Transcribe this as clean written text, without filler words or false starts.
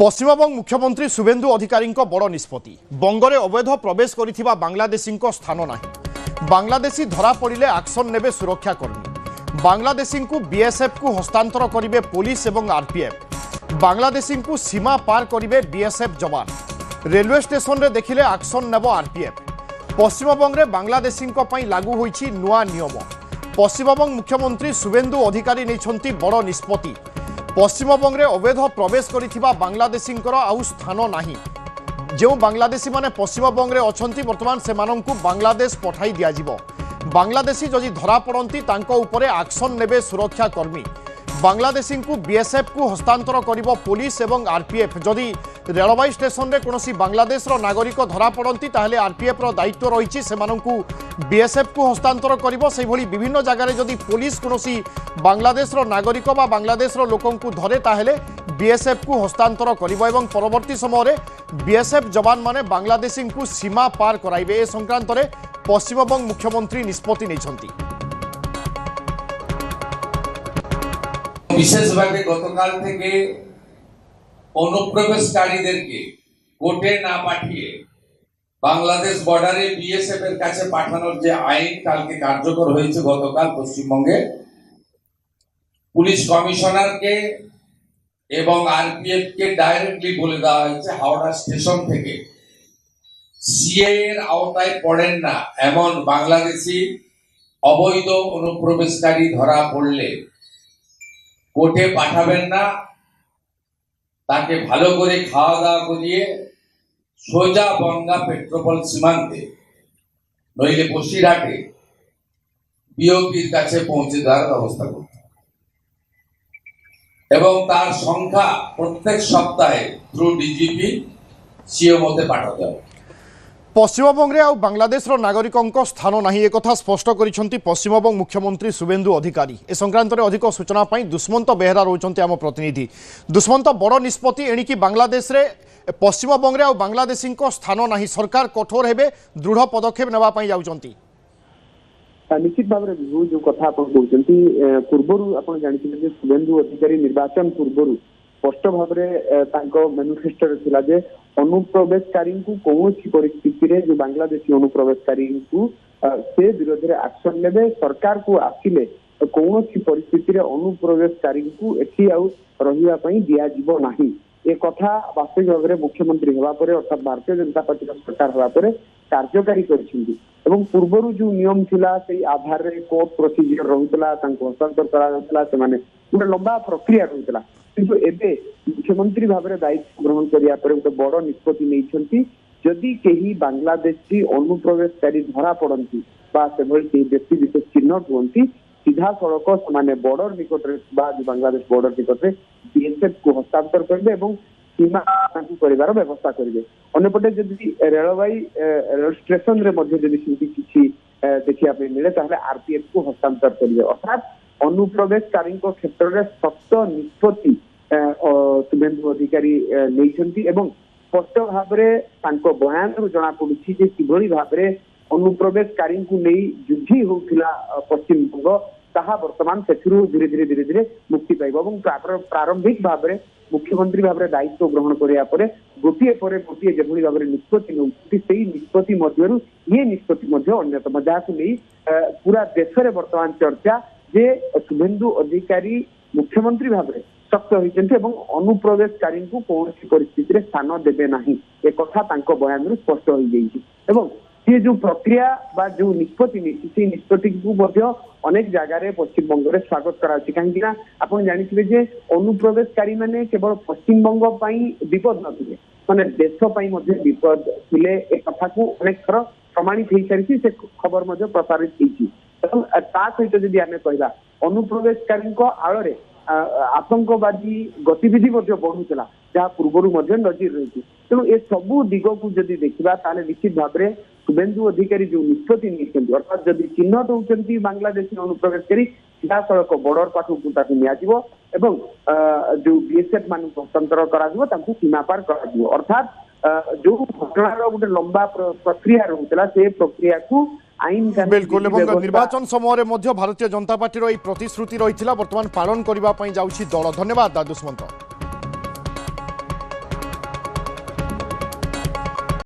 पश्चिमबंग मुख्यमंत्री शुभेन्दु अधिकारी बड़ निष्पत्ति बंगरे अवैध प्रवेश करिथिबा बांग्लादेशी स्थान नहीं। बांग्लादेशी धरा पड़े एक्शन नेबे सुरक्षाकर्मी। बांग्लादेशी को बीएसएफ को हस्तांतर करिवे पुलिस एवं आरपीएफ। बांग्लादेशी को सीमा पार करिवे बीएसएफ जवान। रेलवे स्टेशन रे देखिले एक्शन नेब आरपीएफ। पश्चिमबंग रे बांग्लादेशी लागू होईछि नुआ नियम। पश्चिमबंग मुख्यमंत्री शुभेन्दु अधिकारी नैछंती बड़ निष्पत्ति। पश्चिमबंग रे अवैध प्रवेश करिथिबा बांग्लादेशी आउ स्थान नाही। जो बांग्लादेशी माने पश्चिमबंग रे अछंती वर्तमान सेमानंकु बांग्लादेश पठाई दिया जिवो। बांग्लादेशी जदि धरा पड़ती तांको उपरे एक्शन नेबे सुरक्षाकर्मी। बांग्लादेशी को बीएसएफ को हस्तांतर करिवो पुलिस एवं आरपीएफ। जदि रेलवे स्टेशन रे कोनोसी बांग्लादेश रो नागरिक धरा पड़ती ताहले आरपीएफ रो दायित्व रहिछि सेमानंकु बीएसएफ को हस्तांतर करिवो। सेहि भली विभिन्न जगह रे जदि पुलिस कोनोसी बांग्लादेश रो नागरिक बा बांग्लादेश रो लोकंकु धरे ताहले बीएसएफ को हस्तांतर करिवो एवं परवर्ती समय रे बीएसएफ जवान माने बांग्लादेशी को सीमा पार कराइबे। ए संक्रांत रे पश्चिमबंग मुख्यमंत्री निष्पत्ति नेछंती। विशेषভাবে গতকাল থেকে অনুপ্রবেশকারীদেরকে কোর্টে না পাঠিয়ে বাংলাদেশ বর্ডারে বিএসএফ এর কাছে পাঠানোর যে আইন কালকে কার্যকর হয়েছে গতকাল পশ্চিমবঙ্গে পুলিশ কমিশনারকে এবং আরপিএফ কে ডাইরেক্টলি বলে দেওয়া হয়েছে হাওড়া স্টেশন থেকে সিএ এর আওতায় পড়েন না এমন বাংলাদেশি অবৈধ অনুপ্রবেশকারী ধরা পড়লে কোর্টে পাঠাবেন না, তাকে ভালো করে খাওয়া দাওয়া করিয়ে সোজা বঙ্গা পেট্রোপল সীমান্তে নইলে বসিরহাটে বিওপির কাছে পৌঁছে দেওয়ার ব্যবস্থা করতে এবং তার সংখ্যা প্রত্যেক সপ্তাহে থ্রু ডিজিপি সিও মতে পাঠাতে হবে। पश्चिमबंग रे आउ बांग्लादेश रो नागरिकों स्थान नहीं एक कथा स्पष्ट करिसेंती पश्चिमबंग मुख्यमंत्री शुभेन्दु अधिकारी। ए संक्रांत रे अधिक सूचना पाई दुष्मंत बेहरा रोचंती आम प्रतिनिधि। दुष्मंत बड़ निष्पत्ति एणिकी बांग्लादेश रे पश्चिमबंग रे आउ बांग्लादेशी स्थान नहीं। सरकार कठोर हेबे दृढ़ पदक्षेप नेबा पाई जाउचंती। निश्चित भाव में जो कथा कहते पूर्वर आप जानते शुभेन्दु अधिकारी निर्वाचन पूर्वर स्पष्ट भाव में मैनिफेस्टो थिला जे अनुप्रवेशकारी कौन परिस्थिति रे जो बांग्लादेशी अनुप्रवेशकारी से विरोध में एक्शन नेबे। सरकार को आसिले कौन परिस्थिति रे अनुप्रवेशकारी एठी आउ रहिबा पई दिया जिवो नाही। ए कथा वास्तविक भाव में मुख्यमंत्री होगा पर अर्थात भारतीय जनता पार्टी सरकार होगा पर कार्यकारी करिसेंती एवं पूर्वर जो नियम थिला से आधार रे कोर्ट प्रोसीजर रहुतला तांको हस्तांतर करा जातला से माने गोटे लंबा प्रक्रिया रहुतला किंतु एबे मुख्यमंत्री भाव में दायित्व ग्रहण करिया पर गोटे बड़ निष्पत्ति नैछंती। जदि केही बांग्लादेशी अनुप्रवेशकारी धरा पड़ती बा से भली केही व्यक्ति विशेष चिन्हट हुअंती सीधा सड़क से बॉर्डर निकट रे बा बांग्लादेश बॉर्डर निकट रे बीएसएफ को हस्तांतर करेंगे एवं सीमा कर व्यवस्था करेंगे। अन्यपटे जदि रेल स्टेशन रे मध्य जदि किसी देखा मिले ताहले आरपीएफ को हस्तांतर करेंगे। अर्थात अनुप्रवेशकारी क्षेत्र में सख्त निष्पत्ति शुभेन्दु अधिकारी नैछंती एवं स्पष्ट भाव में बयान रु जना पड़ुछि जे किभली भाव में अनुप्रवेशकारी को नहीं युद्धि होउथिला पश्चिमबंग ताहा वर्तमान सेथिरु धीरे धीरे धीरे धीरे मुक्ति पाइब एवं प्रारंभिक भाव में मुख्यमंत्री भाव में दायित्व ग्रहण करिया परे गोटिए पर गोटिए जेभली भाव में निष्पत्ति नउछि सेही निष्पत्ति मध्यरु ये निष्पत्ति मध्य अन्यतम जाहाकु नहीं पूरा देश में वर्तमान चर्चा जे शुभेन्दु अधिकारी मुख्यमंत्री भाव में सख्त होइछन्ते एवं अनुप्रवेशकारी को कौन परिस्थिति रे स्थान देबे नाही। ए कथा तांको बयान रु स्पष्ट होई जाइछि एवं ये जो प्रक्रिया बा जो निष्पत्ति से निष्पत्ति को मध्य अनेक जगह रे पश्चिम बंग रे स्वागत कराछि। कहीं आपण जानिथिबे जे अनुप्रवेशकारी माने केवल पश्चिम बंग पई विपद नथिले माने देश पई मध्य विपद थिले। ए कथा को अनेक थर प्रमाणित होई सारिछि से खबर मध्य प्रसारित होइछि। ता सहित जदि आमे कहला अनुप्रवेशकारी आଳରେ आतंकवादी गतिविधि बढ़ुला जहाँ पूर्वर नजर रही। तेणु ए सबू दिग को जदि देखा ताले निश्चित भाव में शुभेन्दु अधिकारी जो निष्पत्ति नहीं अर्थात जदि चिन्हट होती बांग्लादेशी अनुप्रवेशकारी सीधा सड़क बॉर्डर पाखक नियाजिवो एवं जो बीएसएफ मान हस्तांतर करा सीमा पार करा अर्थात जो घटनार गोटे लंबा प्रक्रिया रहुतला से प्रक्रिया को आईन बिल्कुल निर्वाचन समय भारतीय जनता पार्टी प्रतिश्रुति रही वर्तमान पालन करने दल। धन्यवाद दुष्मंत।